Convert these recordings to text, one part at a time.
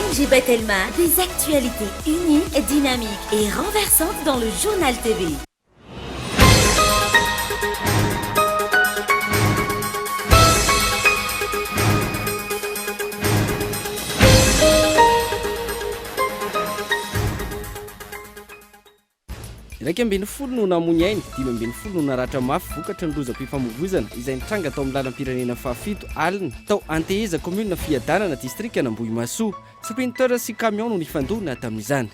Ange Telma, des actualités uniques, dynamiques et renversantes dans le journal TV. Iraika ambin'ny folo no namony ainy, 5 no naratra mafy vokatra ny lozam-pifamoivoizana izay nitranga tao amin'ny lalam-pirenena fahafito alina tao Anteheza commune Fiadanana distrika Nambohimasoa. Sprinter sy camion no nifandona tamin'izany.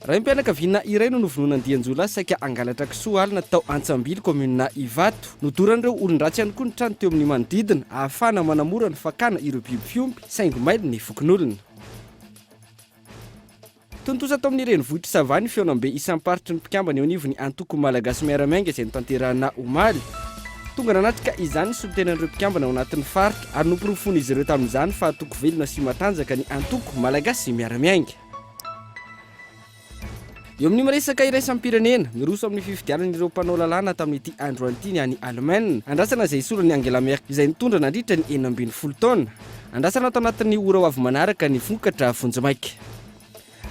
Raha mpianakaviana iray no novonoana Dianjola saika angalatra kisoa alina tao Antsambily commune Ivato. Nodoran'ireo olon-dratsy ihany koa ny trano teo amin'ny manodidina ahafahana manamora ny fakana ireo biby fiompy saingo maily ny fokon'olona. Tontosa tao amin'ny renivohitra Savany feonambe isamparitra ny mpikambana eo anivony antoko malagasy miaramiainga izay notanterahana omaly. Tonga nanatrika izany solitenan'ireo mpikambana ao anatin'ny faritra ary nompirofony izy ireo tamin'izany fa atoko velona sy matanjaka ny antoko malagasy miaramiainga. Eo amin'ny miresaka iraisam-pirenena miroso amin'ny fifidianan'ireo mpanao lalàna tamin'ity andro antiny any Allemagne. Andrasana izay isorany Angela Merkel izay nitondra nandritra ny 12 taona. Andrasana tao anatin'ny ora ho avy manaraka ny vokatra vonjimaika.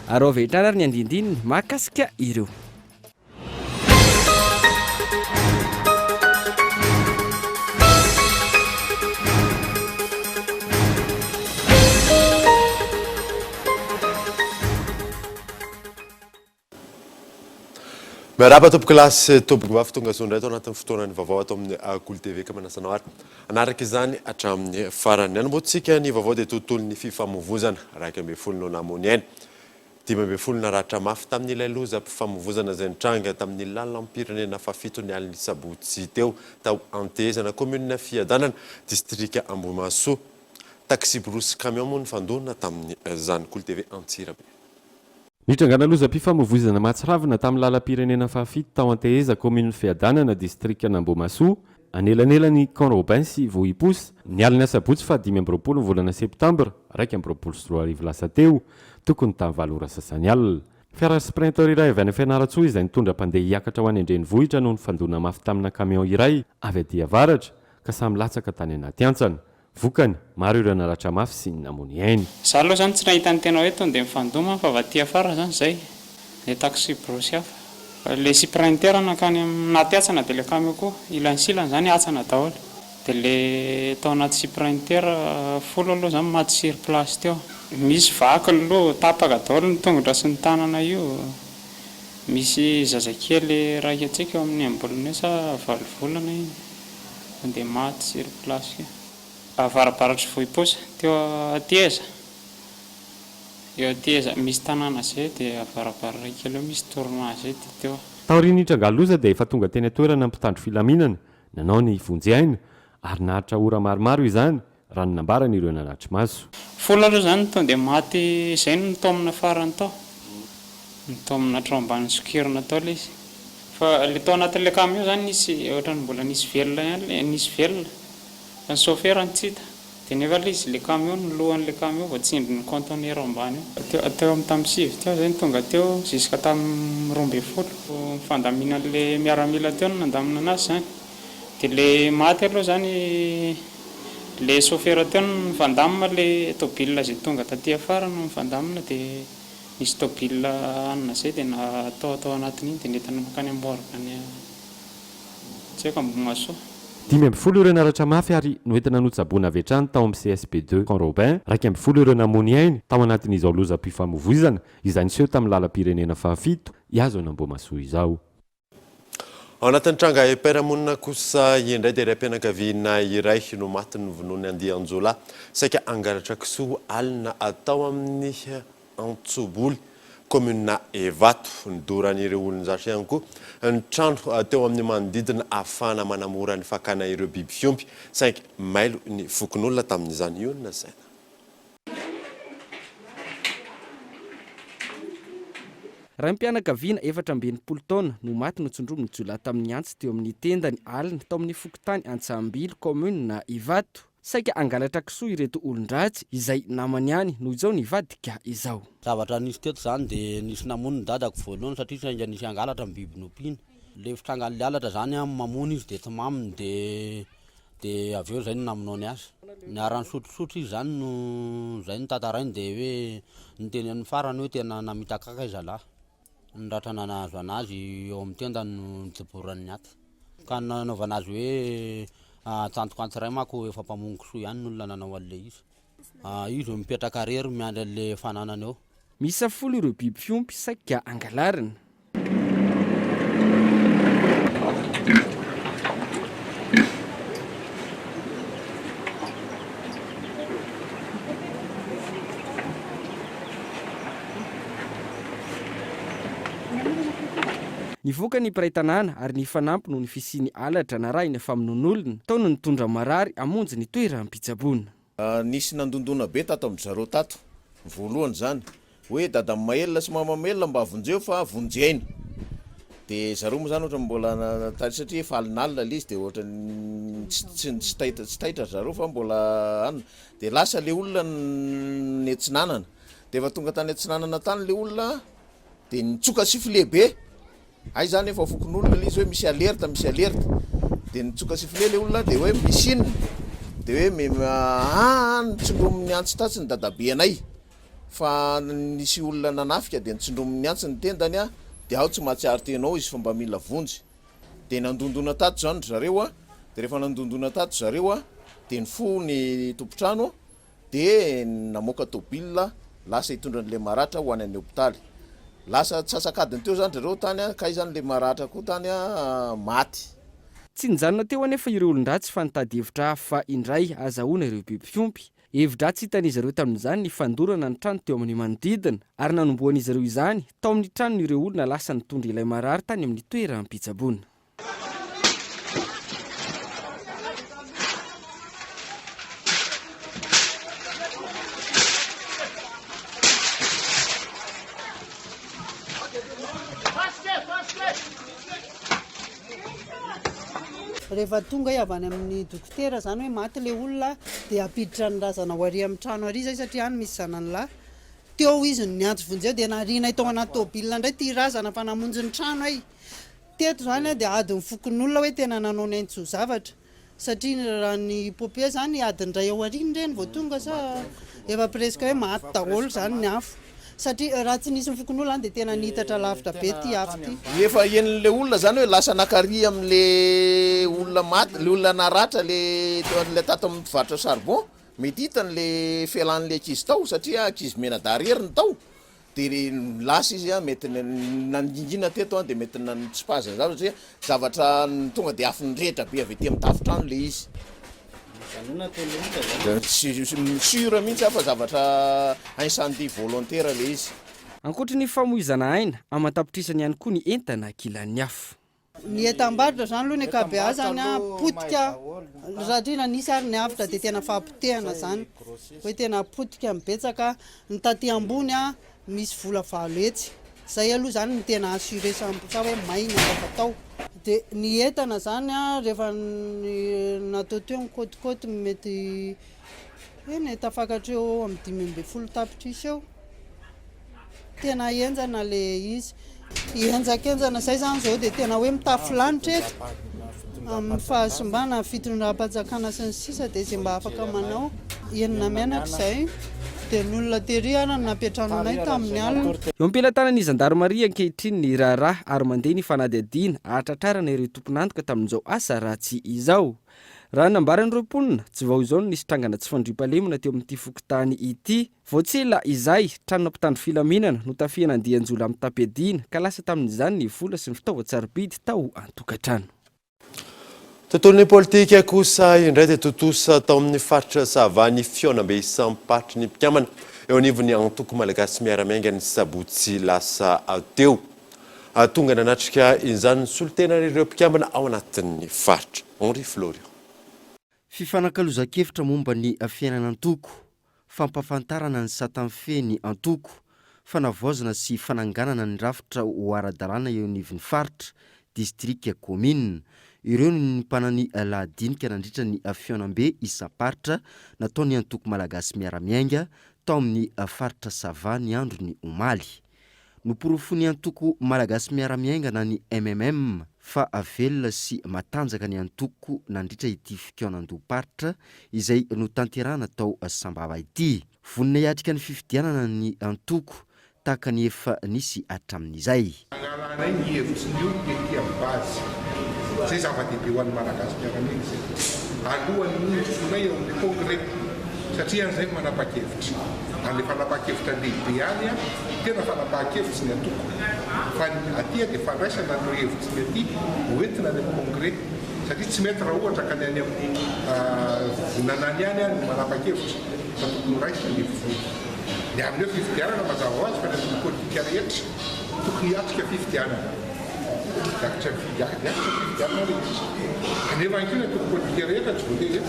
Arao vehitrana ary ny andindininy mahakasika ireo. Merhaba top classe top gvaf tonga sondray tao anatin'ny fotoanany vaovao atao amin'ny Kolo TV ka manasanao ary. Anaraka izany hatramin'ny farany anombotsika ny vaovao dia tontolon'ny fifamoivoizana raika ambin'ny folo no namony ainy. 15 naratra mafy tamin'ny ilay lozam-pifamoivoizana izay nitranga tamin'ny lalam-pirenena fahafito ny alina sabotsy teo tao Antehezana commune Fiadanana distrika Nambohimasoa. Taxi brosy camion moa nifandona tamin'izany Kolo TV Antsirabe. Nitrangana lozam-pifamoivoizana mahatsiravina tamin'ny lalam-pirenena fahafito tao Anteheza commune Fiadanana distrika Nambohimasoa. Anelanelany Kolo sy Vohiposy ny alina sabotsy fa 5 volana Septembre 2024 lasa teo tokony tamin'ny 7 ora sasany alina. Fiara sprinter iray avy any Fianaratsoa izay nitondra mpandeha hiakatra ho any an-drenivohitra no nifandona mafy tamina camion iray avy aty avaratra ka samy latsaka tany anaty antsana. Vokany maro ireo naratra mafy sy ny namony ainy. Za aloha zany tsy nahita ny tena hoe tonga dia mifandoma fa avy aty afara zany zay le taxi brosy hafa. Le sprinter nakany anaty atsana dia le camion koa ilany silany zany atsana daholo. Dia le tao anaty sprinter folo aloha zany maty sur place teo. Misy vaky aloha tapaka daholo ny tongotra sy ny tanana io. Misy zazakely raika antsika eo amin'ny ambolony sa 8 volana iny dia maty sur place. Avarabaratry Vohiposy teo Anteheza. Eo Anteheza misy tanàna zay dia avarabaratra kely eo misy tournois zay teo. Taoriny nitrangaloza dia efa tonga teny toerana mpitandro filaminana nanao ny vonjyaina ary nahatra ora maromaro izany raha ny nambarany ireo nanatry maso. Folo aloha zany tonga dia maty izay no tao amina farany tao. Tao amina trambany sokirina tao ilay izy. Fa le tao anatin'ilay camion zany nisy ohatrany mbola nisy velona ihany, nisy velona. Ny chauffeur ntsita. Dia nefa ilay izy le camion ny lohan'ilay camion voatsindry ny conteneur ambany eo. Teo amin'ny tamin'ny 7 teo zay tonga teo jusqu'à tamin'ny 12. Fandaminan'ilay miaramila teo no nandamina anazy zany. Dia le maty aloha zany le chauffeur teo no nifandamina le tôbila zay tonga taty afara no nifandamina dia nisy tôbila anona zay dia natao tao anatin'iny dia netana makany amboaraka ny tsy haiko Nambohimasoa. 15 ireo naratra mafy ary noentina notsaboana avy hatrany tao amin'ny CSP2 Kolo 12 ireo namony ainy tao anatin'izao lozam-pifamoivoizana izay niseho tamin'ny lalam-pirenena fahafito iazo Nambohimasoa izao. Ao anatin'ny tranga Imperamonina kosa indray dia iray mpianakaviana iray no maty ny vonony Dianjola saika angalatra kisoa alina atao amin'ny Antsoboly commune Ivato. Nidoran'ireo olon-jatra ihany koa ny trano teo amin'ny manodidina ahafahana manamora ny fakana ireo biby fiompy saika mailo ny fokon'olona tamin'izany io na saina. Raha mpianakaviana 17 taona no maty notsondromin'ny Jolay tamin'ny antsi teo amin'ny tendany alina tao amin'ny fokotany Antsambily commune Ivato. Saika angalatra kisoa ireto olon-dratsy izay namany ihany noho izao nivadika izao. Zavatra nisy teto zany dia nisy namony ny dadako voalohany satria sainga nisy angalatra amin'ny biby nompiana. Le fitrangan'ilay alatra zany mamony izy dia tsy maminy dia avy eo zay no naminao ny azy. ny arany sotrosotro izy zany no zay ny tatarainy de hoe nyteny amin'ny farany hoe tena namitakaka izy zalahy nratrana nahazo anazy eo amin'ny tenda no nidiboran'ny aty ka nanaovana azy hoe tanjoko antsiray mako efa mpamongo soa ihany n'olona nanao an'le izy mipetraka rery miandry an'le fananany eo. Misa folo ireo biby fiompy saika angalarina. Nivoaka ny mpiray tanàna ary ny fanampy noho ny fisiany alatra na raha iny famonon'olona taona nitondra marary amonjy ny toeram-pitsaboana. Nisy nandondona be tato amin'ny zareo tato voalohany zany hoe dada mahelona sy mamamelona mba vonjeo fa vonjeny de zareo moa zany ohatra mbola tary satria falinalina le izy de ohatra tsy taitra zareo fa mbola anina de lasa le olona ny etsinanana de efa tonga tany etsinanana tany le olona de nitsoka sify lehibe ay zany efa fokon'olona le izy hoe misy alerta de nitsoka sifle le olona de hoe misinina de hoe nitsindromin'ny antsi tatsy ny dadabe anay fa nisy olona nanafika de nitsindromin'ny antsi ny tendany a de ao tsy mahatsiary tenao izy fa mba mila vonjy de nandondona tato zany zareo de rehefa nandondona tato zareo de nifo ny tompotrano de namoaka tobila lasa hitondra an'le maratra ho any any hopitaly lasa tsasakadiny teo zany zareo tany ka izany le maratra koa tany maty. Tsy nijanona teo anefa ireo olon-dratsy fa nitady hevitra fa indray azahoana ireo biby fiompy. Hevitra-dratsy hitan'izy ireo tamin'izany ny fandorana ny trano teo amin'ny manodidina ary nanomboan'izy ireo izany tao amin'ny tranon'ireo olona lasa nitondra ilay marary tany amin'ny toeram-pitsaboana. Rehefa tonga avy any amin'ny dokotera zany hoe maty le olona de apiditra ny razana ho ary amin'ny trano ary zay satria any misy zanany lahy teo izy niantso vonjeo de nariana tao anaty tobila indray ty razana fa namonjy ny trano ay teto zany de adiny fokon'olona hoe tena nanao ny aintso zavatra satria raha ny popia zany adiny ray ao ariny reny vao tonga sa efa presque hoe maty daholo zany ny afo satria raha tsy nisy fokon'olona de tena nitatra lavitra be ty afo ty. Efa en'le olona zany hoe lasa nakary am'le olona maty le olona naratra le tato amin'ny mpivarotra charbon mety hitany le fialan'le ankizy tao satria ankizy mena darery ny tao de lasa izy mety nangingina teto de mety nantsipaza satria zavatra tonga de afo nyrehitra be avy ety amin'ny tafotrano le izy. Sura mihitsy fa zavatra incendie volontaire le izy. Ankoatra ny famoizana aina amatapitrisany ihany koa ny entana kilan'ny afo. Ny etam-barotra zany aloha ny akabeazany potika satria nisy ary ny avitra de tena fampotehana zany hoe tena potika mibetsaka ny taty ambony misy vola valo etsy zay aloha zany ny tena assuré sa hoe maina fatao de ny entana zany rehefa natao teo ny kôtikôty mety eny tafakatra eo amin'ny 5 tapitrisa eo tena enjana le izy enjakenjana zay zany zao de tena hoe mitafo lanitra eto amin'ny fahasimbana fitondram-panjakana sy ny sisa de zay mba afaka manao enina menaka zay de n'olona tery napetrahanay tamin'ny alina. Eo am-pelantanan'i Zandarmaria ankehitriny ny raharaha ary mandeha ny fanadihadiana ahatratrarana ireo tompon'antoka tamin'izao asa ratsy izao. Raha nambaran'ireo mponina tsy vao izao no nisy trangana tsy fandriam-pahalemana teo amin'ity fokontany ity. Voatsela izay tranona mpitandro filaminana no tafihana andian-jola amin'ny tapediana ka lasa tamin'izany ny vola sy ny fitaovan-tsarobidy tao an-tokantrano. Tontolon'ny politika kosa indray dia totosa tao amin'ny faritra Savany Fiona-be isampatry ny mpikambana eo anivon'ny antoko malagasy miaramiainga ny sabotsy lasa teo. Tonga nanatrika izany ny solitenan'ireo mpikambana ao anatin'ny faritra. Henri Florio. Fifanankalozan-kevitra momba ny fiainana antoko, fampafantarana ny satam-feny antoko, fanavaozana sy fananganana ny rafitra ho ara-dalàna eo anivon'ny faritra, distrika commune. Ireo ny mpanany lahadinika nandritra ny Fiona-be isaparitra nataony antoko malagasy miaramiainga tao amin'ny faritra Savany andro ny omaly. Noporofony antoko malagasy miara-miaingana ny MMM fa avelona sy matanjaka ny antoko nandritra ity fikaonan-doparitra izay no tanterahana tao Sambava ity. Vonona hiatrika ny fifidianana ny antoko tahaka ny efa nisy hatramin'izay. Angalanay ny hevitry ny io ety amin'ny base. Zay zava-dehibe ho an'ny malagasy miara-miaina zay. Alohan'ny nonay eo amin'ny congrès satria an'izay manapa-kevitra. An'ilay fanapa-kevitra lehibe any tena fanapa-kevitra ny antoko. Fa aty dia fandraisana no hevitry ny aty hoentina any amin'ny congrès. Satria tsy mety raha ohatra ka ny any amin'ny vonanany any any manapa-kevitra. Fa tokony raisina ny hevitry. Ny amin'io fifidianana mazava ho azy fa ny amin'ny politika rehetra tokony hiatrika fifidianana. Hiatrika fifidianana rehetra. Kanefa ankoa ny tokony politika rehetra tsy voatery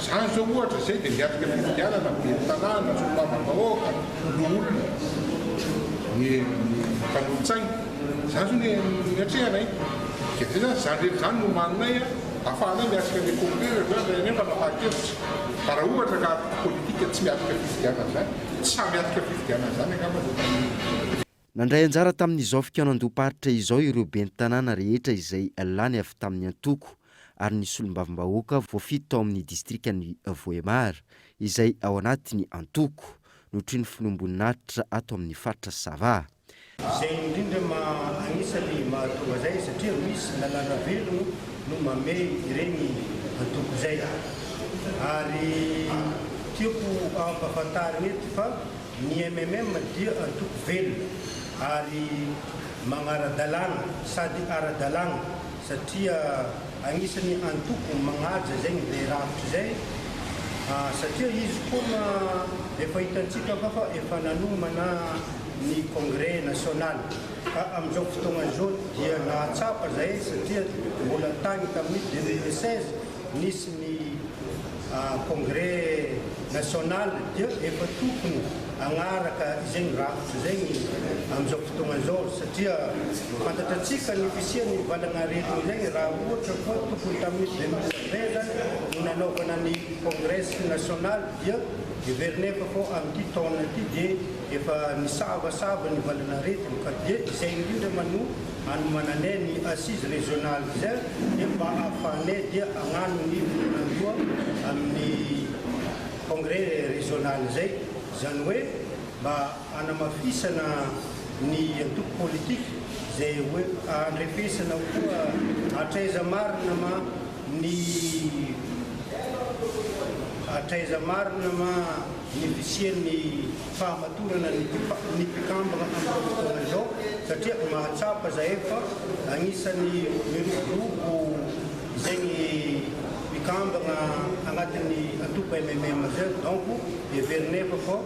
zany zao ohatra zay dia miatrika fifidianana be tanàna, solombavam-bahoaka, olona, ny mpanolo-tsaina. Zany zao ny atrehanay. Zany no maninay ahafahanay miatrika ny congrès nefa napahakevitra. Fa raha ohatra ka politika tsy miatrika fifidianana zany, tsy samy miatrika fifidianana zany angamba. Nandray anjara tamin'izao fikaonan-doparitra izao ireo ben'ny tanàna rehetra izay lany avy tamin'ny antoko ary ny solombavambahoaka voafito tao amin'ny distrikany Voemara izay ao anatiny antoko notriny finomboninahitra ato amin'ny faritra Sava. Izay indrindra anisany mahatonga zay satria misy lalàna velogno no mame ireny antoko zay. Ary tiako ampahafantarina eto fa ny MMM dia antoko velona ary magnara-dalàna sady ara-dalàna satria anisany antoko magnaja zay ny rafitra zay satria izy koa efa hitantsika fa efa nanomana ny congrès national ka amin'izao fotoagna zao dia nahatsapa zay satria mbola tany tamin'ny 2016 nisy ny congrès national dia efa tokony agnaraka izay rafitra zay amin'izao fotoagna zao satria fantatratsika ny fisian'ny valagnaretina zay raha ohatra koa tokony tamin'ny 2020 no nanaovana ny congrès national dia hiverne fa fô amin'ity taona ity dia efa nisavasava ny valanaretina ka dia izay indrindra mano anomananay ny assise régional zay dia mba ahafahanay dia agnano ny vonandoa amin'ny congrès régional zay. Zany hoe mba anamafisana ny antoko politika zay hoe andrefesana koa atraiza marina ny fisian'ny fahamatorana ny mpikambana amin'izao fotoana zao satria mahatsapa zay fa agnisan'ny miroborobo zay ny mpikambana agnatin'ny antoko MMM zay donc heverinay fa fô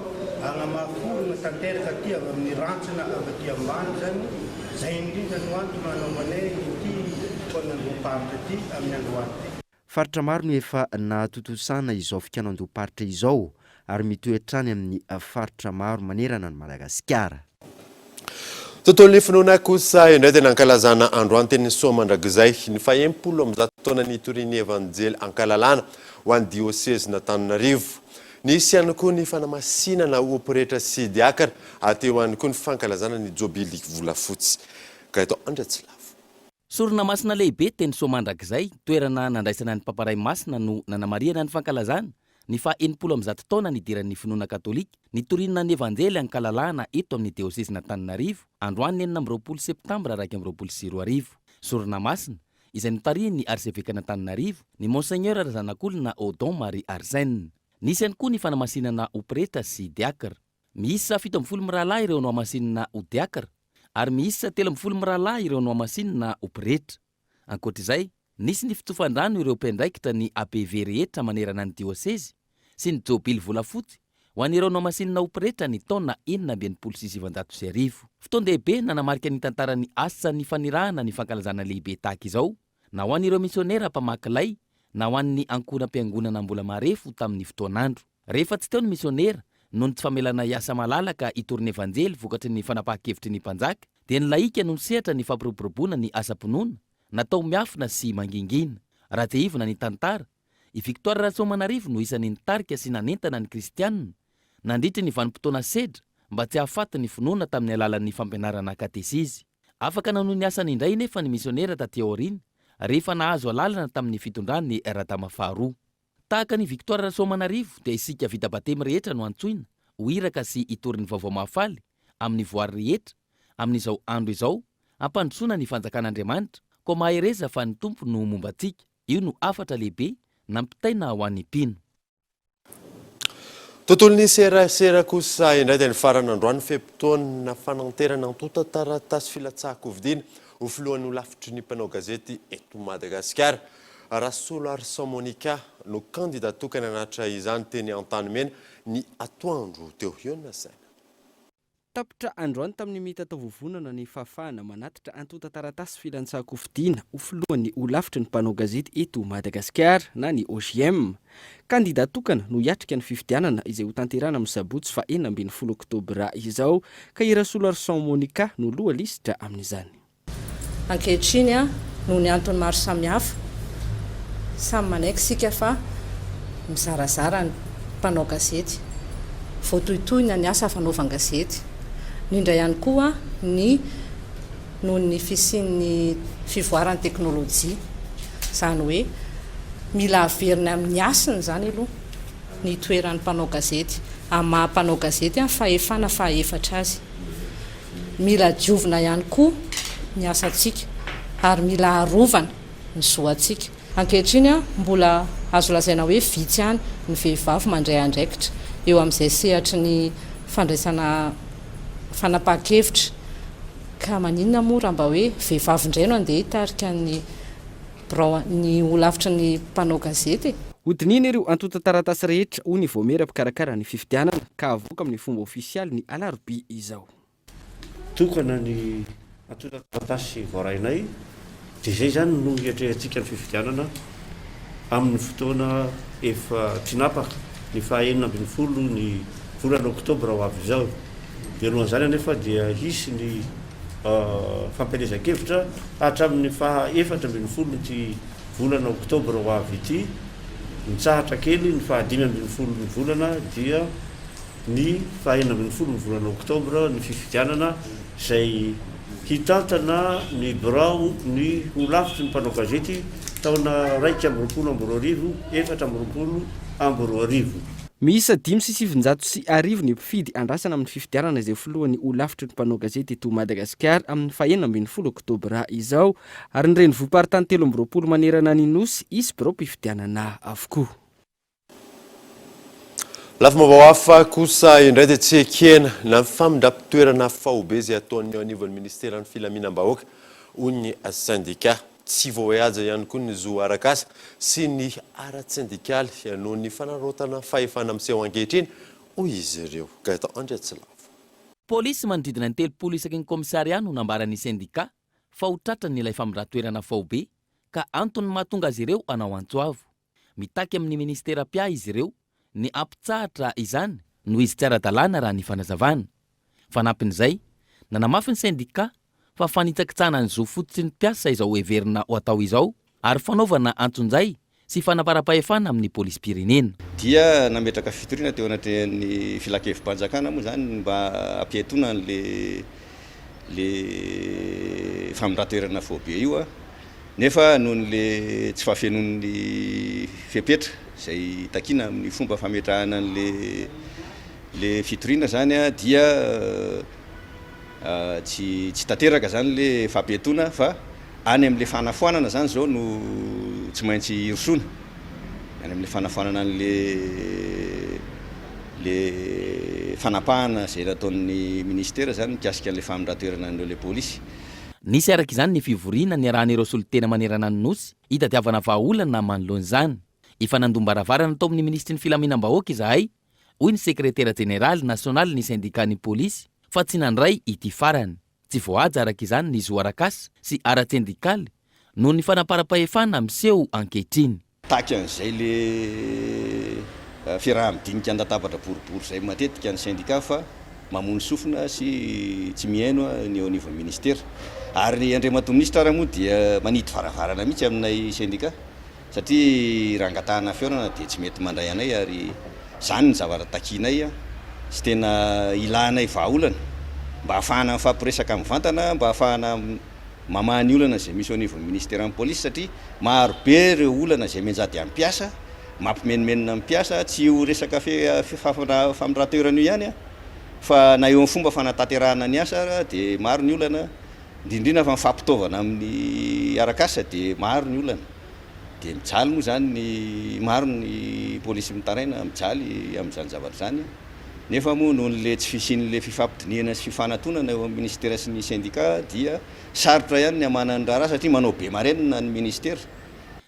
agnamaforana tanteraka aty avy amin'ny rantsana avy aty ambany zany zay indrindra no antony anaovanay ity fikaonan-doparitra ity amin'ny androany. Faritra maro no efa nahatotosana izao fikaonan-doparitra izao ary mitoetrany amin'ny faritra maro manerana ny Madagasikara. Tontolon'ny finoana kosa indray dia nankalazana androany teny Soamandrakizay ny faha-10 amin'ny 100 taona nitorian'ny evanjely ankalalana ho an'ny diocèse n'Antananarivo. Nisy ihany koa ny fanamasinana operetra sy diakara ateo ihany koa ny fankalazana ny jobily volafotsy. Ka eto Andratsilavo. Sorona masina lehibe teny Soamandrakizay, toerana nandraisana ny pamparay masina no nanamariana ny fankalazana ny faha-10 amin'ny 100 taona nidiran'ny finoana katolika nitorinana ny evanjely ankalalana eto amin'ny diocèse n'Antananarivo androany 20 septembre 2024. Sorona masina izay notarihin'ny archevêque n'Antananarivo ny monseigneur Razanakolona Odon Marie Arzène. Nisy ihany koa ny fanamasinana opereta sy diakara. Miisa 17 mirahalahy ireo no amasinana ho diakara ary miisa 13 mirahalahy ireo no amasinana opereta. Ankoatr'izay, nisy ny fitsofandrano ireo mpiandraikitra ny APV rehetra manerana ny diocèse sy ny jobily volafotsy ho an'ireo no amasinana opereta ny taona 1976. Fotoan-dehibe nanamarika ny tantaran'ny asa ny fanirahana ny fankalazana lehibe tahaka izao na ho an'ireo misionera mpamakilay na ho an'ny ankoram-piangonana mbola marefo tamin'ny fotoanandro. Rehefa tsy teo ny misionera noho ny tsy famelana iasa malalaka itoriny evanjely vokatry ny fanapahakevitry ny mpanjaka dia ny laika no nisehatra ny fampiroboroboana ny asa-pinoana natao miafina sy mangingina. Raha te hivona ny tantara, i Victoire Ratsomanarivo no isan'ny nitarika sy nanentana ny kristianina nandritry ny vanim-potoana sedra mba tsy hahafaty ny finoana tamin'ny alalan'ny fampianarana katesizy. Afaka nanoho ny asany indray nefa ny misionera taty aoriana rehefa nahazo alalana tamin'ny fitondrany Radama faharoa. Tahaka ny Victoire Soamanarivo dia isika vita batemy rehetra no antsoina ho iraka sy itorin'ny vaovao mahafaly amin'ny voary rehetra amin'izao andro izao ampandrosoana ny fanjakan'Andriamanitra ko mahereza fa ny tompo no mombantsika. Io no afatra lehibe nampitaina ho an'ny mpino. Tontolon'ny serasera kosa indray dia ny farana androany fepitoana fananterana antota taratasy filatsahako vidina ho filohan'ny ho lafitry ny mpanao gazety eto Madagasikara. Rasola Arsan Monica no kandida tokana anatra izany teny an-tanimena ny atoandro teo iona saina. Tapitra androany tamin'ny mitatao vovonana ny fafana manatitra antota taratasy filatsahako vidina ho filohan'ny ho lafitry ny mpanao gazety eto Madagasikara na ny OGM. Kandida tokana no hiatrika ny fifidianana izay ho tanterana amin'ny sabotsy fa 12 oktobra izao ka i Rasola Arsan Monica no loha lisitra amin'izany. Ankehitriny noho ny antony maro samihafa samy manaiky sika fa mizarazara ny mpanao gazety, voatohitohina ny asa fanaovana gazety, indray ihany koa noho ny fisian'ny fivoaran'ny teknôlôjia, izany hoe mila averina amin'ny asany zany aloha ny toeran'ny mpanao gazety amin'ny maha-mpanao gazety fahefana fahaefatra azy. Mila diovina ihany koa ny asantsika ary mila arovana ny zoantsika. Ankehitriny mbola azo lazaina hoe vitsy ihany ny vehivavy mandray andraikitra eo amin'izay sehatry ny fandraisana fanapahan-kevitra ka maninona moa raha mba hoe vehivavy indray no andeha hitarika ny ho lavitra ny mpanao gazety. Hodinina ireo antota taratasy rehetra ho ny voamera mpikarakara ny fifidianana ka avoaka amin'ny fomba ofisialy ny alarobia izao. Tokana ny antota taratasy voarainay dia izay zany no hiatrehantsika ny fifidianana amin'ny fotoana efa tsinapaka ny faha-12 ny volana oktobra ho avy izao. Dia alohan'izany anefa dia hisy ny fampielezan-kevitra hatramin'ny faha-14 ty volana oktobra ho avy ity. Mitsahatra kely ny faha-15 ny volana dia ny faha-14 ny volana oktobra ny fifidianana izay hitantana ny birao ny ho lafitry ny mpanao gazety taona 2024 Miisa 5,750 ny mpifidy andrasana amin'ny fifidianana izay filohan'ny ho lafitry ny mpanao gazety eto Madagasikara amin'ny faha-12 oktobra izao ary ny reny voaparitany 13 manerana ny nosy isy birao mpifidianana avokoa. Lafim-baovao hafa kosa indray dia tsy ekena na famindram-pitoerana faobe izay ataon'ny anivon'ny ministeran'ny filaminam-bahoaka hoy ny syndicat. Tsy voahaja ihany koa ny zo arakasa sy ny ara-tsindikaly noho ny fanarotana fahefana miseho ankehitriny hoy izy ireo. Gaëtan Andriatsilavo. Polisy manodidina ny 30 isaky ny komisariat no nambaran'ny syndicat fa ho tratrany ilay famindram-pitoerana faobe ka antony mahatonga azy ireo hanao antsoavo. Mitaky amin'ny ministeram-pia izy ireo ny ampitsahatra izany no izy tsy ara-dalàna raha ny fanazavana. Fanampin'izay, nanamafy ny syndicat fa fanitsakitsana ny zo fototsy ny mpiasa izao heverina ho atao izao ary fanaovana antsonjay sy fanaparam-pahefana amin'ny polisy-pirenena. Dia nametraka fitoriana teo anatin'ny filakevim-panjakana moa zany mba ampietona le famindram-pitoerana faobe io nefa noho le tsy fahafenon'ny fepetra izay takina amin'ny fomba fametrahana le fitoriana zany dia tsy tanteraka zany le fampetona fa any amin'le fanafoanana zany zao no tsy maintsy irosona any amin'le fanafoanana le fanapahana izay nataon'ny ministera zany mikasika an'le famindram-pitoerana an'ireo le polisy. Nisy araka izany ny fivoriana ny arahan'ireo solitena manerana ny nosy hitadiavana vahaolana manoloana izany. Efa nandombaravarana tao amin'ny ministry ny filaminam-bahoaka izahay hoy ny sekretera jeneraly nasionaly ny syndicat-ny polisy fa tsy nandray ity farany. Tsy voahaja araka izany ny zo arakasa sy ara-tsindikaly noho ny fanaparam-pahefana miseho ankehitriny. Taky an'izay le fiaraha-midinika an-databatra boribory izay matetika ny syndicat fa mamono sofina sy tsy mihaino ny eo anivon'ny ministera. Ary andriamatoa ministra raha moa dia manidy varavarana mihitsy aminay syndicat satria raha angatahana feonana dia tsy mety mandray anay ary zany ny zavatra takianay sy tena ilana vahaolana mba ahafahana mifampiresaka amin'ny vantana, mba ahafahana mamany olana zay misy ao anivon'ny ministère amin'ny police satria maro be ireo olana zay menjady amin'ny piasa, mampimenmenina amin'ny piasa, tsy ho resaka famirateurana io ihany fa na eo amin'ny fomba fanatanterahana ny asa dia maro ny olana, indrindrina fa mifampitaovana amin'ny arakasa dia maro ny olana. Dia mijaly moa zany ny maro ny polisy mitaraina mijaly amin'izany zavatra zany. Nefa moa noho n'le tsy fisian'le fifampidiniana sy fifanantonana eo amin'ny ministère sy ny syndicat dia sarotra ihany ny hamanana ny raharaha satria manao be marenina ny ministère.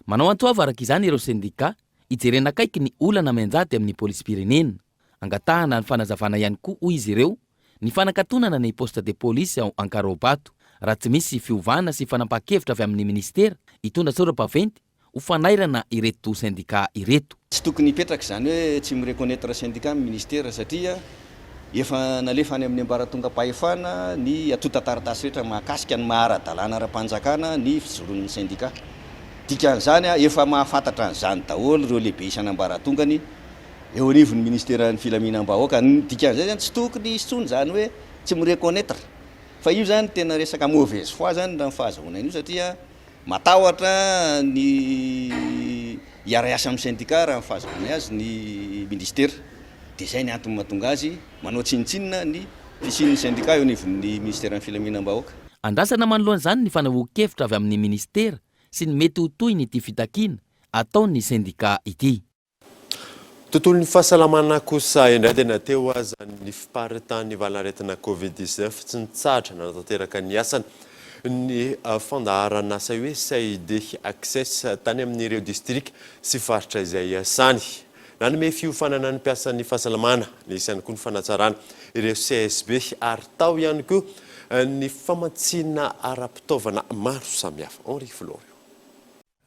Manao antoava araka izany ireo syndicat ijerena akaiky ny olana menjady amin'ny polisy-pirenena, angatahana ny fanazavana ihany koa hoy izy ireo ny fanakatonana ny poste de police an-Karobato raha tsy misy fiovana sy fanampahan-kevitra avy amin'ny ministère hitondra sora-baventy ho fanairana ireto syndicat ireto. Tsy tokony hipetraka zany hoe tsy mireconnaître syndicat amin'ny ministère satria efa nalefa any amin'ny ambaratonga-pahefana ny atota taratasy rehetra mahakasika ny maharadalàna ara-panjakana ny fizoron'ny syndicat. Dikan'izany efa mahafantatra an'izany daholo ireo lehibe isan'ambaratongany eo anivon'ny ministère ny filaminam-bahoaka. Dikan'izay zany tsy tokony isitsony zany hoe tsy mireconnaître fa io zany tena resaka mauvaise foi zany raha ny fahazahoana io satria matahotra ny hiara-iasa amin'ny syndicat raha ny fahazahoana azy ny ministère. Dia izay ny antony mahatonga azy manao tsinitsinina ny fisian'ny syndicat eo anivon'ny ministère ny filaminam-bahoaka. Andrasana manoloan'izany ny fanahoan-kevitra avy amin'ny ministère sy ny mety ho toy ny ity fitakiana ataon'ny syndicat ity. Tontolon'ny fahasalamana kosa indray dia nateo aza ny fiparitany valaretina Covid-19 tsy nitsahatra nanatanteraka ny asany ny fandaharana asa hoe SAID access tany amin'ireo district sy faritra izay asany. Nanome fiofanana ny mpiasan'ny fahasalamana nisy ihany koa ny fanatsarana ireo CSB ary tao ihany koa ny famatsiana ara-pitaovana maro samihafa. Henri Florio.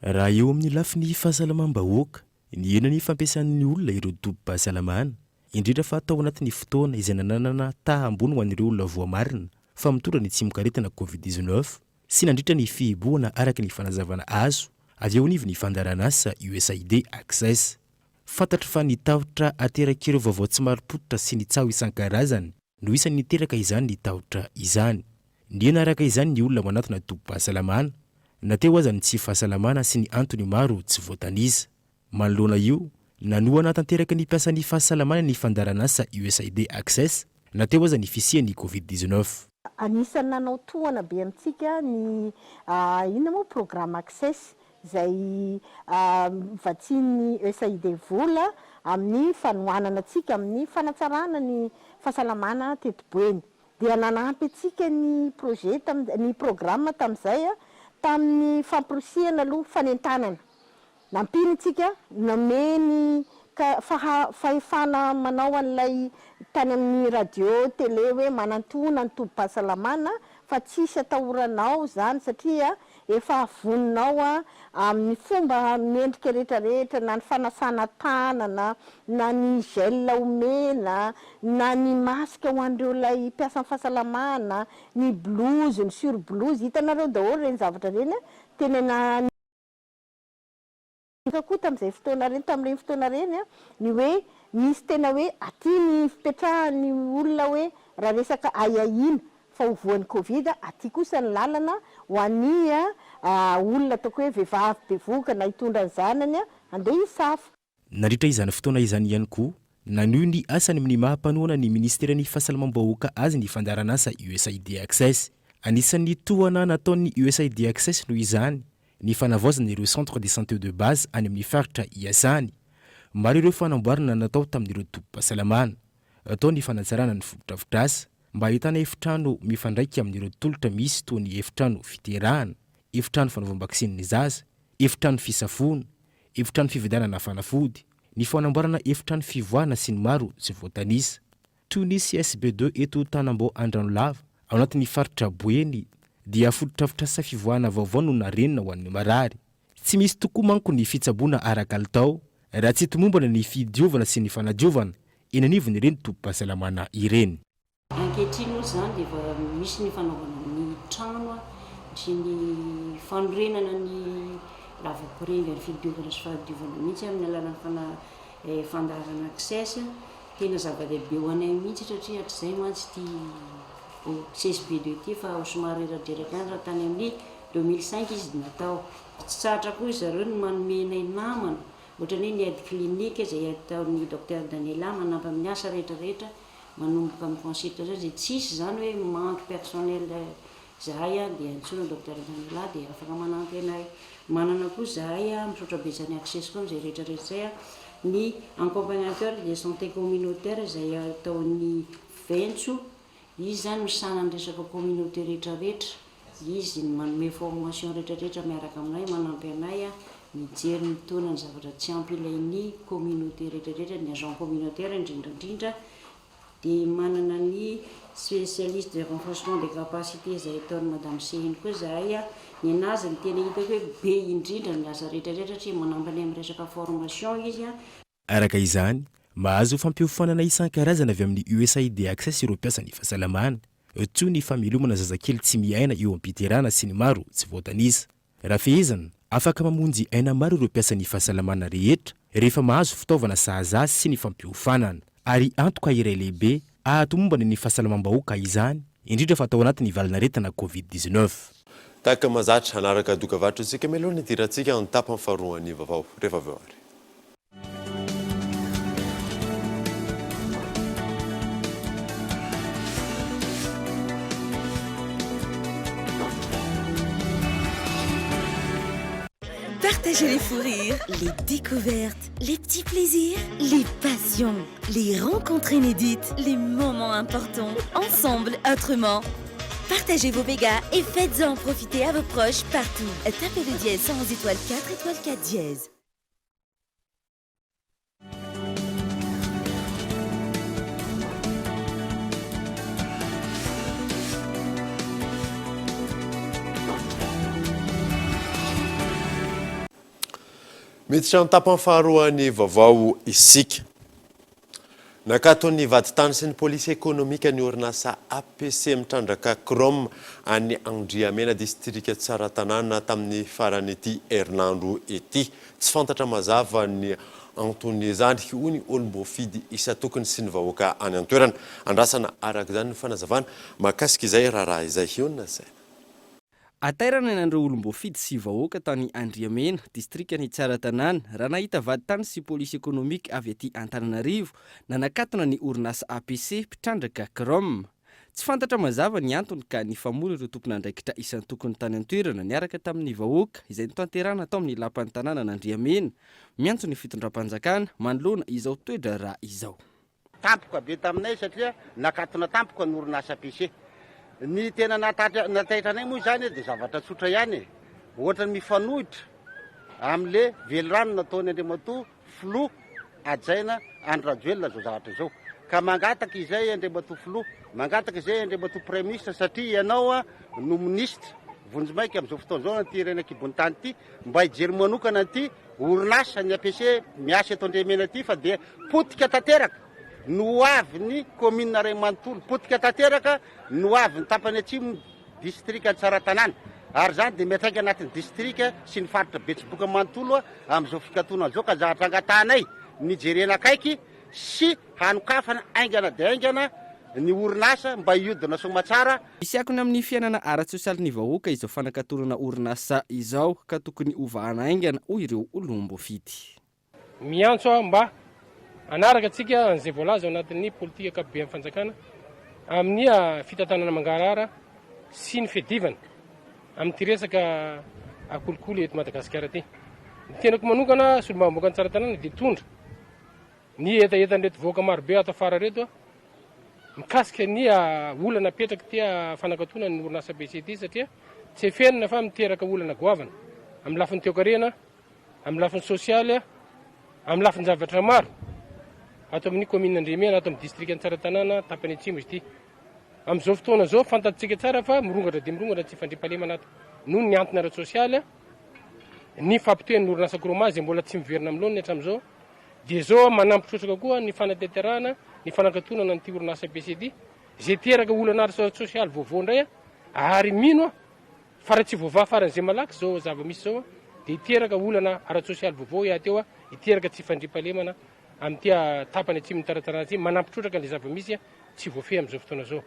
Raha eo amin'ny lafiny fahasalamam-bahoaka ny ena ny fampiasan'ny olona ireo tobim-pahasalamana indrindra fa atao anatin'ny fotoana izay nananana taha-ambony ho an'ireo olona voamarina fa mitondra ny tsimon-karetina Covid-19 sy nandritra ny fihiboana araka ny fanazavana azo avy eo anivon'ny fandarana asa USAID access. Fantatra fa ny tahotra ateraka ireo vaovao tsy maro-potitra sy ny tsaho isan-karazany no isan'ny niteraka izany ny tahotra izany. Ny ena araka izany ny olona manatona tobim-pahasalamana nateo aza ny tsy fahasalamana sy ny antony maro tsy voatanisa. Manoloana io nanoana tanteraka ny mpiasan'ny fahasalamana ny fandarana asa USAID access nateo aza ny fisian'ny Covid-19. Anisan'ny nanao tohana be amintsika ny inona moa programme access izay vatsian'ny USAID vola amin'ny fanohanana antsika amin'ny fanatsarana ny fahasalamana tetiboeny. Dia nanampy antsika ny projet ny programme tamin'izay tamin'ny famporosiana aloha fanentanana. Nampiny antsika nameny fahefana manao an'ilay tany amin'ny radio télé hoe manantona ny tobim-pahasalamana fa tsisy atahoranao zany satria efa avoninao amin'ny fomba mendrika rehetrarehetra na ny fanasana tanana na ny gel omena na ny masika ho an'ireo lay mpiasa amin'ny fahasalamana ny blouse ny sur blouse hitanareo daholo reny zavatra reny tenena koa tamin'izay fotoana reny tamin'ireny fotoana reny ny hoe misy tena hoe aty ny fipetrahany olona hoe raha resaka aiahina fa ho voan'ny Covid aty kosa ny lalana ho an'ny olona ataoko hoe vehivavy bevoka na hitondra ny zanany andeha hisafa. Nandritra izany fotoana izany ihany koa nanio ny asany amin'ny mahampanoana ny ministera ny fahasalamam-bahoaka azy ny fandarana asa USAID access. Anisan'ny tohana nataon'ny USAID access noho izany ny fanavaozana ireo centre de santé de base any amin'ny faritra iasany. Maro ireo fanamboarana natao tamin'ireo tobim-pahasalamana, atao ny fanatsarana ny fotodrafitrasa mba ahitana efitrano mifandraika amin'ireo tolotra misy toy ny efitrano fiterahana, efitrano fanaovam-baksin'ny zaza, efitrano fisafona, efitrano fividanana fanafody, ny fanamboarana efitrano fivoahana sy ny maro tsy voatanisa. Toy ny CSB2 eto Tanambo Andranolava ao anatin'ny faritra Boeny dia fotodrafitrasa fivoahana vaovao no narenina ho an'ny marary. Tsy misy tokoa manko ny fitsaboana ara-kalitao raha tsy tomombana ny fidiovana sy ny fanadiovana eny anivony ireny tobim-pahasalamana ireny. Ankehitriny moa zany dia efa misy ny fanaovana ny trano sy ny fanorenana ny lavapiringa ny fidiovana sy fahadiovana mihitsy amin'ny alalan'ny fandaharana access tena zava-dehibe ho anay mihitsy satria hatr'izay mantsy ty CSB de ty fa somary reradraraka any raha tany amin'ny 2005 izy natao. Tsy tsara koa zareo no manomenay namana ohatra ny aide clinique izay ataon'ny docteur Daniela manampy amin'ny asa rehetrarehetra manomboka amin'ny consultation izay tsisy zany hoe manque personnel zahay dia antsoina docteur Daniela dia afaka manampy anay. Manana koa zahay misaotra betsany access koa izay rehetrarehetra zay ny accompagnateur de santé communautaire izay ataon'ny Ventso. Izy zany misanany resaka communauté rehetrarehetra, izy manome formation rehetrarehetra miaraka aminay manampy anay mijery mitona ny zavatra tsy ampy ilain'ny communauté rehetrarehetra ny agent communautaire indrindrandrindra dia manana ny spécialiste de renforcement des capacités izay ataon'ny madame Sehiny koa zahay ny anazy ny tena hitako hoe be indrindra ny asa rehetrarehetra satria manampy anay amin'ny resaka formation izy. Araka izany mahazo fampiofanana isan-karazana avy amin'ny USAID Access ireo mpiasa ny fahasalamana toy ny famelomana zazakely tsy miaina eo am-piterana sy ny maro tsy voatanisa. Raha fehezana afaka mamonjy aina maro ireo mpiasa ny fahasalamana rehetra rehefa mahazo fitaovana sahaza sy ny fampiofanana ary antoka iray lehibe ahatomombana ny fahasalamam-bahoaka izany indrindra fa atao anatin'ny valinaretana COVID-19. Tahaka mazatra anaraka dokavatra isika meloana idirantsika ny tapany faharoan'ny vaovao rehefa avy eo ary. Partagez les fous rires, les découvertes, les petits plaisirs, les passions, les rencontres inédites, les moments importants, ensemble, autrement. Partagez vos mégas et faites-en profiter à vos proches partout. Tapez le dièse 111 étoile 4 étoile 4 dièse. Miditra amin'ny tapany faharoan'ny vaovao isika. Nakatony vaditany sy ny polisy ekonomika ny orinasa APC mitrandraka Krom any Andriamena distrika Tsaratanana tamin'ny faran'ity herinandro ity. Tsy fantatra mazava ny antony izany hoy ny olom-boafidy isa tokony sy ny vahoaka any an-toerana. Andrasana araka izany ny fanazavana mahakasika izay raharaha izay hiona zay. Atairana n'andreo olom-boafidy sy vahoaka tany Andriamena, distrika ny Tsaratanana, raha nahita vaditany sy polisy ekonomika avy aty Antananarivo, nanakatona ny orinasa APC mpitrandraka Krom. Tsy fantatra mazava ny antony ka nifamono ireo tompon'andraikitra isan'ny tokony tany an-toerana niaraka tamin'ny vahoaka izay nitanterana atao amin'ny lapan'ny tanàna n'Andriamena, miantso ny fitondram-panjakana manoloana izao toedra raha izao. Tampoka be taminay satria nakatona tampoka ny orinasa APC. Ny tena nataitranay moa zany dia zavatra tsotra ihany. Ohatra ny mifanohitra amin'le velorano nataony Andriamatoa filoha ajaina Andry Rajoelina zao zavatra zao. Ka mangataka izay Andriamatoa filoha, mangataka izay Andriamatoa premier ministre satria ianao no ministre vonjimaika amin'izao fotoana izao an'ity renaka ambony tany ity mba hijery manokana an'ity orinasa ny APC miasa eto Andriamena ity fa dia potika tanteraka. No avy ny commune Ray Manontolo potika tanteraka no avy ny tapany atsimo distrika Tsaratanana ary zany dia miatraika anatin'ny distrika sy ny faritra Betsiboka Manontolo amin'izao fikatoana izao ka zavatra angatanay nijerena akaiky sy hanokafana aingana dia aingana ny orinasa mba hiodina somatsara. Misy akony amin'ny fiainana ara-tsosialy ny vahoaka izao fanakatonana orinasa izao ka tokony ovahana aingana hoy ireo olom-boafidy. Miantso mba anaraka atsika an'izay voalaza ao anatin'ny politika ankapobeny fanjakana amin'ny fitantanana mangarara sy ny fiadivana amin'ity resaka akolokolo eto Madagasikara ity. Ny tenako manokana solombavamboaka ny Tsaratanana dia tondra ny etaetan'ireto vahoaka marobe ato afara reto mikasika ny olana apetraka tia fanakatona ny orinasa APC ity satria tsy efenina fa miteraka olana goavana amin'ny lafiny teokarena, amin'ny lafiny sosialy, amin'ny lafiny zavatra maro ato amin'ny commune Andriamena, ato amin'ny distrika Tsaratanana tapany atsimo izy ity. Amin'izao fotoana izao fantatsika tsara fa mirongatra dia mirongatra tsy fandriam-pahalemana ato noho ny antony ara-tsosialy ny fampitohan'ny orinasa Kroma izay mbola tsy miverina amin'ny loany hatramin'izao dia izao manampy trotraka koa ny fanateterana ny fanakatonana n'ity orinasa APC ity izay teraka olana ara-tsosialy vaovao indray ary mino fa raha tsy voavaha faran'izay malaky izao zava-misy izao dia hiteraka olana ara-tsosialy vaovao iateo hiteraka tsy fandriam-pahalemana amin'ty tapany atsimo taratarana ty manampitrotraka le zava-misy tsy voafehy amin'izao fotoana zao.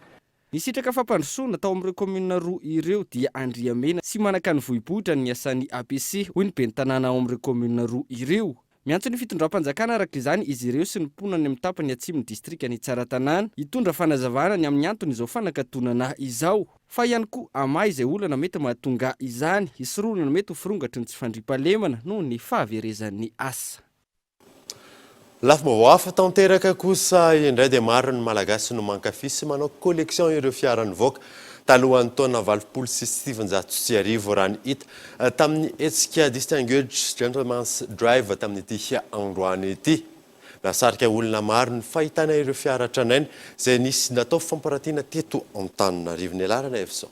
Ny sitraka fampandrosoana tao amin'ireo komina roa ireo dia Andriamena sy manaka ny vohibohitra ny asan'ny APC hoy ny ben'ny tanàna ao amin'ireo komina roa ireo. Miantso ny fitondram-panjakana araka izany izy ireo sy ny mponany amin'ny tapany atsimo distrika ny Tsaratanàna hitondra fanazavana ny amin'ny antony izao fanakatonana izao. Fa ihany koa amay izay olana mety mahatonga izany hisoroana mety ho firongatry ny tsy fandriampahalemana noho ny fahaverezan'ny asa. Lafim-baovao hafa tanteraka kosa indray dia maro ny malagasy no mankafy sy manao collection ireo fiara nivoaka talohan'ny taona 2019 raha ny hita tamin'ny hetsika distinguished gentleman's drive tamin'ity androany ity. Nasarika olona maro ny fahitana ireo fiara tranainy izay nisy natao famparatiana teto Antananarivo. Ny alarana efso.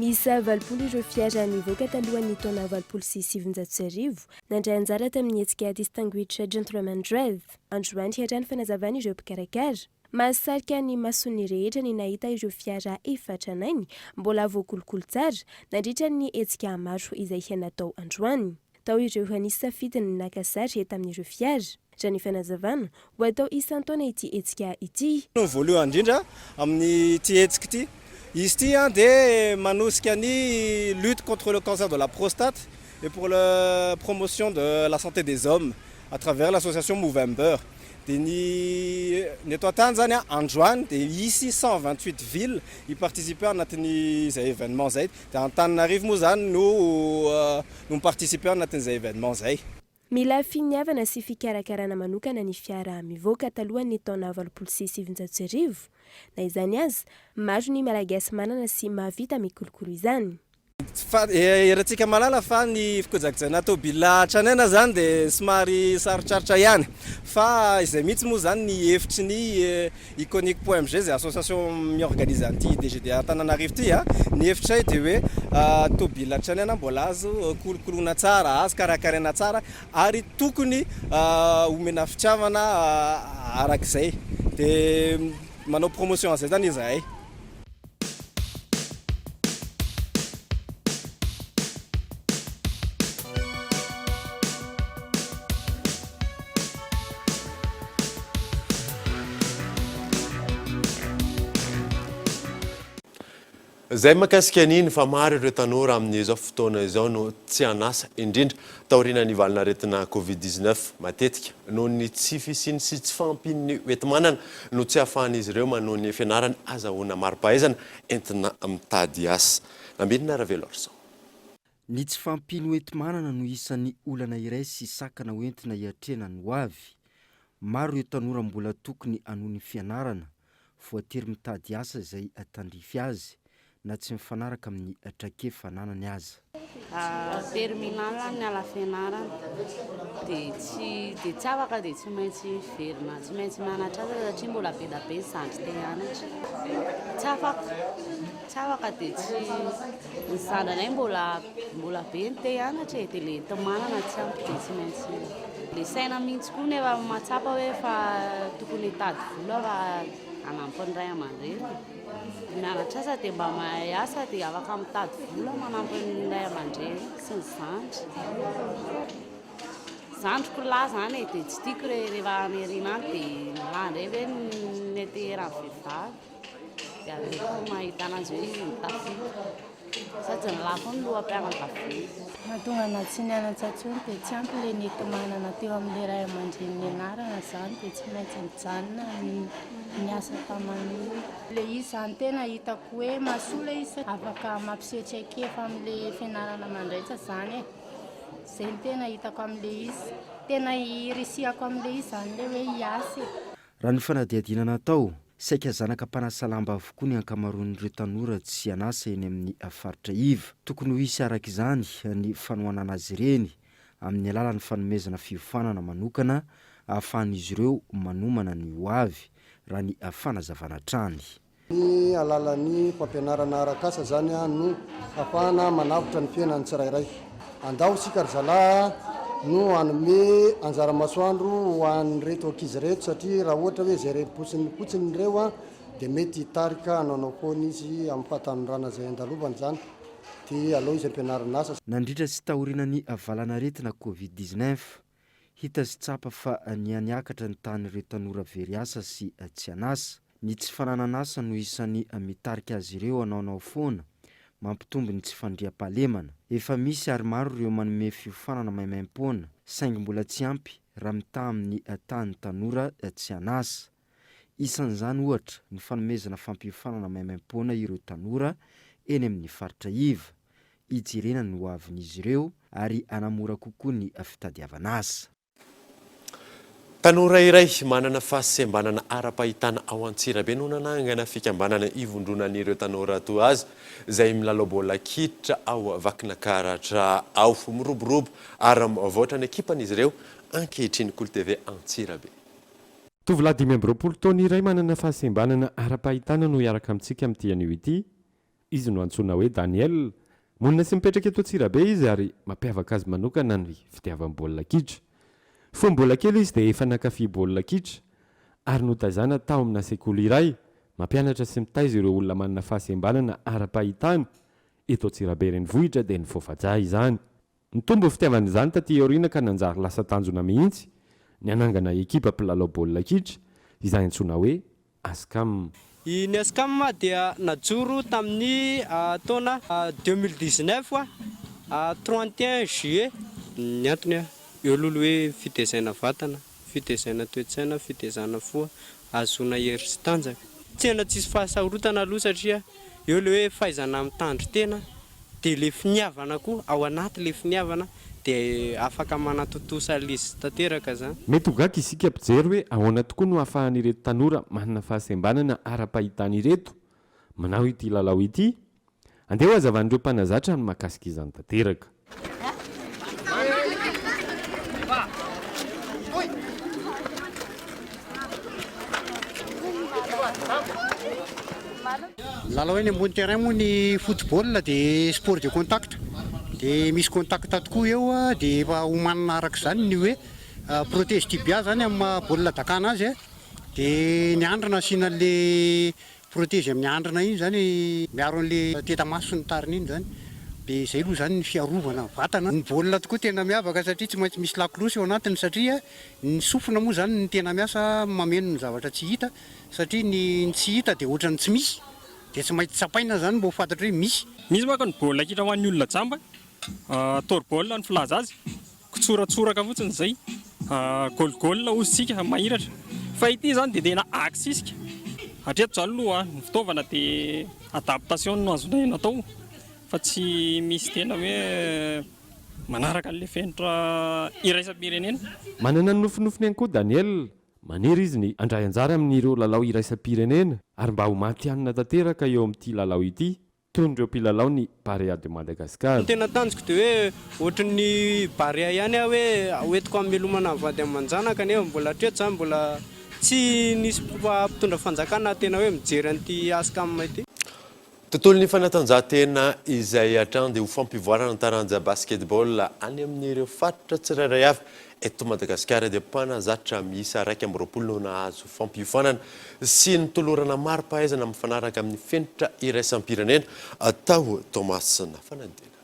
Isa valopolo ireo fiara nivoaka talohan'ny taona 2019 nandray anjara tamin'ny hetsika distinguished gentleman drive. Androany hiarany fanazavana ireo mpikarakara. Mahasarika ny masony rehetra ny nahita ireo fiara efa tranainy mbola voakolokolo tsara nandritra ny hetsika maro izay natao androany. Tao ireo hanisy safidiny nakasary tamin'ireo fiara. Raha ny fanazavana ho atao isan-taona ity hetsika ity. Voalohany indrindra amin'ny ity hetsika ity. Ici de manosika ni lutte contre le cancer de la prostate et pour la promotion de la santé des hommes à travers l'association Movember. Ni Tanzania androany de ici 128 villes y participer anatin'ny zay événement zay. De Antananarivo moa zany no participer anatin'ny zay événement zay. Mila finiavana sy fikarakarana manokana ny fiara mivoaka talohan'ny taona 2019 na izany azy maro ny malagasy manana sy mahavita mikolokolo izany. Eratsika malala fa ny fikojakajana tôbila tranaina zany de somary sarotrarotra ihany fa izay mihitsy moa zany ny hevitry ny iconique.mg zay association miorganise anty DGD Antananarivo ty ny hevitray de hoe tôbila tranaina mbola azo kolokolona tsara azo karakaraina tsara ary tokony omena fitiavana arak'izay de manao promotion azay zany izahay. Zay makasika an'iny fa maro ireo tanora amin'izao fotoana izao no tsy anasa indrindra taoriana ny valinaretina Covid-19 matetika noho ny tsy fisiny sy tsy fampin'ny hoentimanana no tsy ahafahan'izy ireo manohy ny fianarana azahoana mari-pahaizana entina mitady asa. Nambinina Ravelorson. Ny tsy fampiny hoentimanana no isan'ny olana iray sy sakana hoentina hiatrena ny ho avy. Maro ireo tanora mbola tokony hanohy ny fianarana voatery mitady asa izay atandrify azy na tsy mifanaraka amin'ny atrake fananany aza. Terminal ny ala fianarana dia tsy afaka dia tsy maintsy verina tsy maintsy manatra azy satria mbola be da be zandry te hianatra. Tsy afaka dia tsy ny zandranay mbola be ny te hianatra dia le tomanana tsy ampy dia tsy maintsy le saina mihitsy koa nefa matsapa hoe fa tokony hitady vola fa hanampy ny ray aman-dreny. Mianatra asa dia mba mahay asa dia afaka mitady vola manampy ny ray aman-dreny sy ny zandry. Zandriko lahy zany dia tsy tiako rehefa amerina any dia lahy ndray hoe neteran'ny vehivavy dia aveo mahita anazy hoe mitafika sady ny lahy koa ny loham-pianakaviana. Mahatonga anazy tsy nianatra intsony dia tsy ampy le neti-manana teo amin'ilay ray aman-dreny nianarana zany dia tsy maintsy mijanona ny asa taman'olo. Le izy zany tena hitako hoe mahasoa izy afaka mampisehotra amin'le fianarana mandraitra zany zay ny tena hitako amin'le izy tena irisihako amin'le izy zany le hoe hiasy. Raha ny fanadihadihana natao saika zanaka mpanasalamba avokoa ny ankamaroan'ireo tanora tsy anasa eny amin'ny faritra iva. Tokony ho isy araka izany ny fanohanana azy ireny amin'ny alalan'ny fanomezana fiofanana manokana ahafahan'izy ireo manomana ny ho avy raha ny fanazavana trany. ny alalan'ny fampianarana arakasa zany no afahana manavotra ny fiainany tsirairay. Andao sika ry zalahy no anome anjara masoandro ho an'reto ankizy reto satria raha ohatra hoe zay repotsiny reo dia mety hitarika anaonao foana izy amin'ny fahatanorana zay andalovany zany dia aloha izy ampianarana asa. Nandritra sy tahorinany avalana aretina COVID-19 hita sy tsapa fa niakatra ny tanyireo tanora very asa sy tsy anasa. Ny tsy fananana asa no isan'ny mitarika azy ireo anaonao foana mampitombo ny tsy fandriam-pahalemana. Efa misy ary maro ireo manome fiofanana maimaim-poana saingy mbola tsy ampy raha mitaha amin'ny tany tanora tsy anasa. Isan'izany ohatra ny fanomezana fampiofanana maimaim-poana ireo tanora eny amin'ny faritra iva, hijerena ny ho avin'izy ireo ary anamora kokoa ny fitadiavana asa. Tanora iray manana fahasembanana ara-pahitana ao Antsirabe no nanangana fikambanana ivondronan'ireo tanora toa azy izay milalao baolina kitra ao Vakinankaratra ao miroborobo ary mivoatra ny ekipan'izy ireo ankehitriny Kolo TV Antsirabe. Tovolahy 20 taona iray manana fahasembanana ara-pahitana no hiaraka amintsika amin'ity anio ity. Izy no antsoina hoe Daniel. Monina sy mipetraka eto Antsirabe izy ary mampiavaka azy manokana ny fitiavany baolina kitra. Fony mbola kely izy dia efa nankafy baolina kitra ary notazana tao amina sekoly iray mampianatra sy mitaiza ireo olona manana fahasembanana ara-pahitana eto Antsirabe renivohitra dia ny Vaovao izany. Ny tombo fitiavana izany taty aoriana ka nanjary lasa tanjona mihitsy ny anangana ekipa mpilalao baolina kitra izay antsoina hoe Askam. Ny Askam dia najoro tamin'ny taona 2019 31 juillet. Ny antony eo lolo hoe fitezaina vatana, fitezaina toe-tsaina, fitezana foa, azona hery sy tanjaka. Tsy hena tsisy fahasahorotana aloha satria eo le hoe fahaizana mitandry tena dia le finiavana koa ao anaty le finiavana dia afaka manatotosa lizy tanteraka zany. Mety hogaka isika mpijery hoe ahoana tokoa no ahafahan'ireto tanora manana fahasembanana ara-pahitana ireto manao ity lalao ity. Andeha ho azavan'ireo mpanazatra ny mahakasika izany tanteraka. Lalao eny ambony terrain moa ny football dia sport de contact. Dia misy contact tokoa eo dia efa homanina araka izany ny hoe protège tibia zany amin'ny baolina dakana azy dia ny andrina asiana le protège amin'ny andrina iny zany miaro an'le tetamaso sy ny tariny iny zany. Dia izay aloha zany ny fiarovana vatana. Ny baolina tokoa tena miavaka satria tsy maintsy misy lakolosy eo anatiny satria ny sofina moa zany ny tena miasa mameno ny zavatra tsy hita satria ny tsy hita dia ohatrany tsy misy. Dia tsy maintsy tsapaina zany mba ho fantatra hoe misy. Misy manko ny baolina kitra ho an'ny olona jamba, tor baolina ny filaza azy, kitsoratsoraka fotsiny izay, gôlgôlina ositsika mahiratra. Fa ity zany dia tena aksisika. Hatreto zany aloha ny fitaovana dia adaptation no azonay natao fa tsy misy tena hoe manaraka an'ilay fenitra iraisam-pirenena. Manana ny nofinofiny ihany koa Daniel. Manery izy ny andray anjara amin'ireo lalao iraisam-pirenena ary mba ho matianina tanteraka eo amin'ity lalao ity toy ireo mpilalao ny Barea de Madagascar. Ny tena tanjoko dia hoe ohatran'ny Barea ihany hoe hoentiko hamelomana vady aman-janaka nefa mbola hatreto zany mbola tsy nisy mpitondra fanjakana tena hoe mijery an'ity Askam ity. Tontolon'ny fanatanjahantena izay hatrany dia ho fampivoarana ny taranja basketball any amin'ireo faritra tsirairay avy eto Madagasikara dia mpanazatra miisa 220 no nahazo fampiofanana sy ny tolorana maro-pahaizana mifanaraka amin'ny fenitra iraisam-pirenena atao Thomas Nafanadina.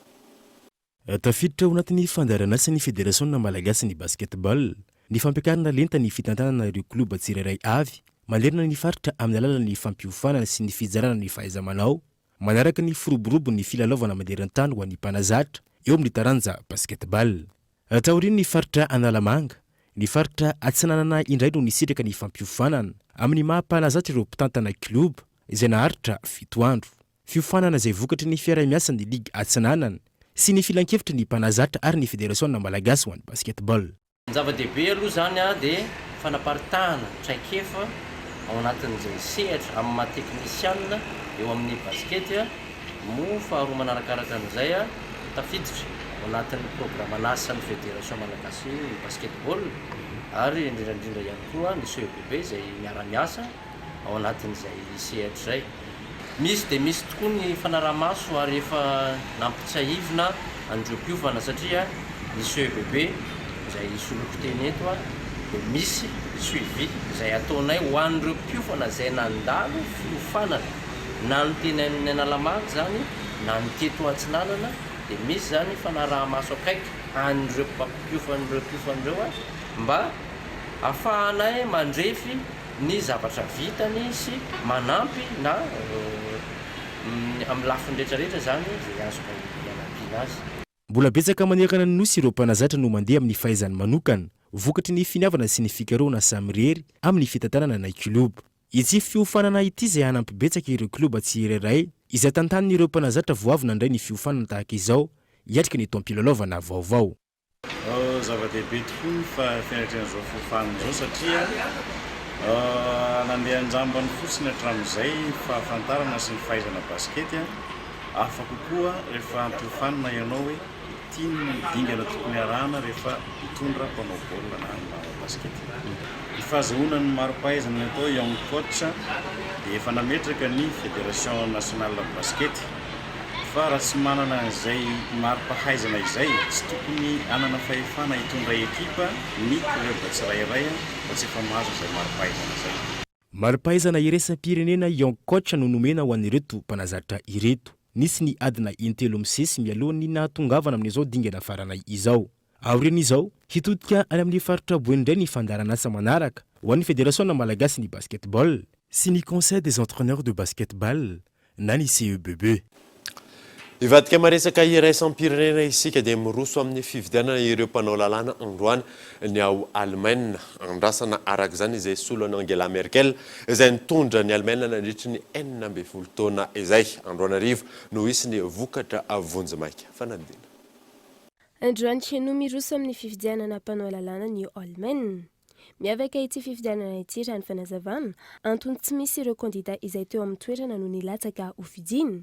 Tafiditra ao anatin'ny fandarana sy ny federasiona malagasy ny basketball ny fampiakarana lenta ny fitantanana ireo kluba tsirairay avy malerina ny faritra amin'ny alalan'ny fampiofanana sy ny fizarana ny fahaiza-manao manaraka ny firoborobo ny filalaovana maneran-tany ho an'ny mpanazatra eo amin'ny taranja basketball. Taoriny ny faritra Analamanga, ny faritra Atsinanana indray no nisitraka ny fampiofanana amin'ny maha-mpanazatra ireo mpitantana kluba izay naharitra 7 andro. Fiofanana izay vokatry ny fiara-miasa ny liga Atsinanana sy ny filan-kevitra ny mpanazatra ary ny federasiona malagasy ho an'ny basketball. Zava-dehibe aloha zany dia fanaparitahana traikefa ao anatin'izay sehatra amin'ny maha-teknisianina eo amin'ny basket mo faharoa manarakaraka an'izay tafiditra ao anatin'ny programa nasa ny federation malagasy ny basketball ary indrindrandrindra ihany koa ny CEBB izay miara-miasa ao anatin'izay sehatra zay. Misy dia misy tokoa ny fanaramaso ary efa nampitsaivina andreo mpiofana satria ny CEBB izay soloko teny eto a dia misy suivi izay ataonay ho an'ireo mpiofana izay nandalo fiofanana na ny teny amin'ny analamary zany na ny teto Atsinanana dia misy zany fanarahamaso akaiky an'ireo mpiofan'ireo a mba ahafahanay mandrefy ny zavatra vitany sy manampy na amin'ny lafiny rehetrarehetra zany zay azoko ianampiana azy. Mbola betsaka manerana ny nosy ireo mpanazatra no mandeha amin'ny fahaizany manokana vokatry ny finiavana sy ny fikarohana samy rery amin'ny fitantanana na kiloba. Ity fiofanana ity izay hanampy betsaka ireo kiloba tsirairay izay tantanin'ireo mpanazatra voavy nandray ny fiofanana tahaka izao iatrika ny tompilalaovana vaovao. Zava-dehibe tokoa fa fianarana izao fiofanana izao satria nandeha anjambany fotsiny hatramin'izay fahafantarana sy ny fahaizana baskety afa kokoa rehefa ampiofanana ianao hoe ity ny dingana tokony arahana rehefa mitondra mpanao baolina na manao baskety. Ny fahazoana ny maro-pahaizana atao young coach dia efa nametraka ny fédération nationale de basket fa raha tsy manana izay maro-pahaizana izay tsy tokony anana fahefana hitondra ekipa ny club tsirairay mba tsy efa mahazo izay maro-pahaizana izay. Maro-pahaizana iraisam-pirenena young coach no nomena ho an'ireto mpanazatra ireto. Nisy ny adina intelo misesy mialohan'ny nahatongavana amin'izao dingana faranay izao. Aoriana izao hitodika any amin'ny faritra boeny indray ny fandarana asa manaraka ho an'ny fédération malagasy ny basketball sy ny conseil des entraîneurs de basketball na ny CEBB. Ivadika maresaka iraisam-pirenena isika dia miroso amin'ny fividianana ireo mpanao lalàna androany ny ao Allemagne. Andrasana araka izany izay solona Angela Merkel izay nitondra ny Allemagne nandritra ny 12 taona izay. Androany arivo no isy ny vokatra vonjy-maika. Fanadina. Androany no miroso amin'ny fividianana mpanao lalàna ny Allemagne. Miavaka ity fividianana ity raha ny fanazavana antony tsy misy ireo kandida izay teo amin'ny toerana no nilatsaka ho fidiana.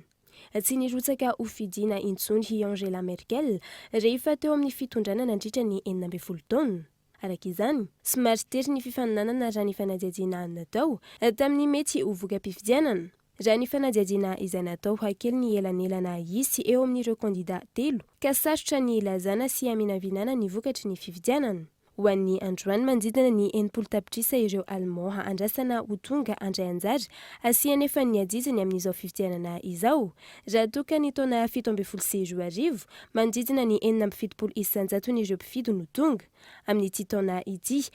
Tsy nirotsaka ho fidiana intsony hi Angela Merkel rehefa teo amin'ny fitondrana nandritra ny 12 taona. Araka izany, somary tery ny fifaninanana raha ny fanadihadiana natao tamin'ny mety ho voka-pifidianana. Raha ny fanadihadiana izay natao hakely ny elanelana isy eo amin'ireo kandida telo ka sarotra ny ilazana sy aminavinana ny vokatry ny fifidianana. Ho an'ny androany manodidina ny 80 tapitrisa ireo Allemand andrasana ho tonga andray anjara asiana efa ny adidiny amin'izao fifidianana izao. Raha toka ny taona 17 manodidina ny 47 isanjaton'ireo mpifidy no tonga. Amin'ity taona ity,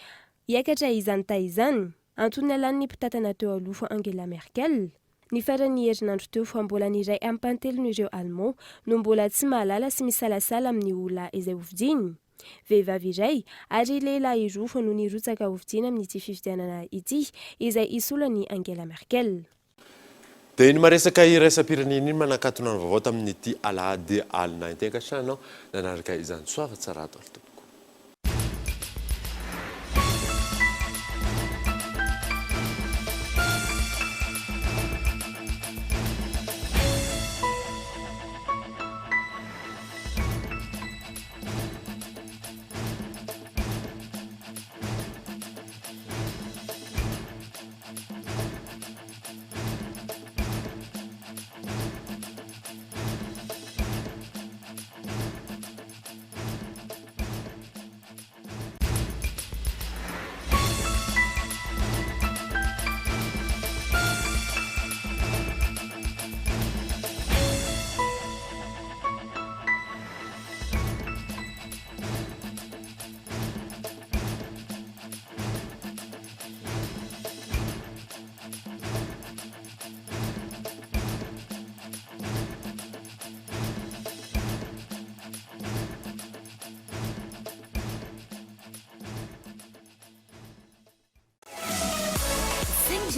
hiakatra izany taizany, antony alan'ny mpitatana teo aloha Angela Merkel. Ny faran'ny herinandro teo fa mbola ny iray ampantelon'ireo Allemand no mbola tsy mahalala sy misalasala amin'ny olona izay hovidiny. Vehivavy iray ary lehilahy roa no nirotsaka hovidina amin'ity fifidianana ity izay isolany Angela Merkel. Dia iny maresaka iraisam-pirenena iny manakatona ny vaovao tamin'ity alahady alina iteka sanao nanaraka izany soava tsara ato alto.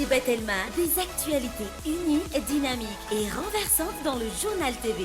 Batelma, des actualités unies, dynamiques et renversantes dans le journal TV.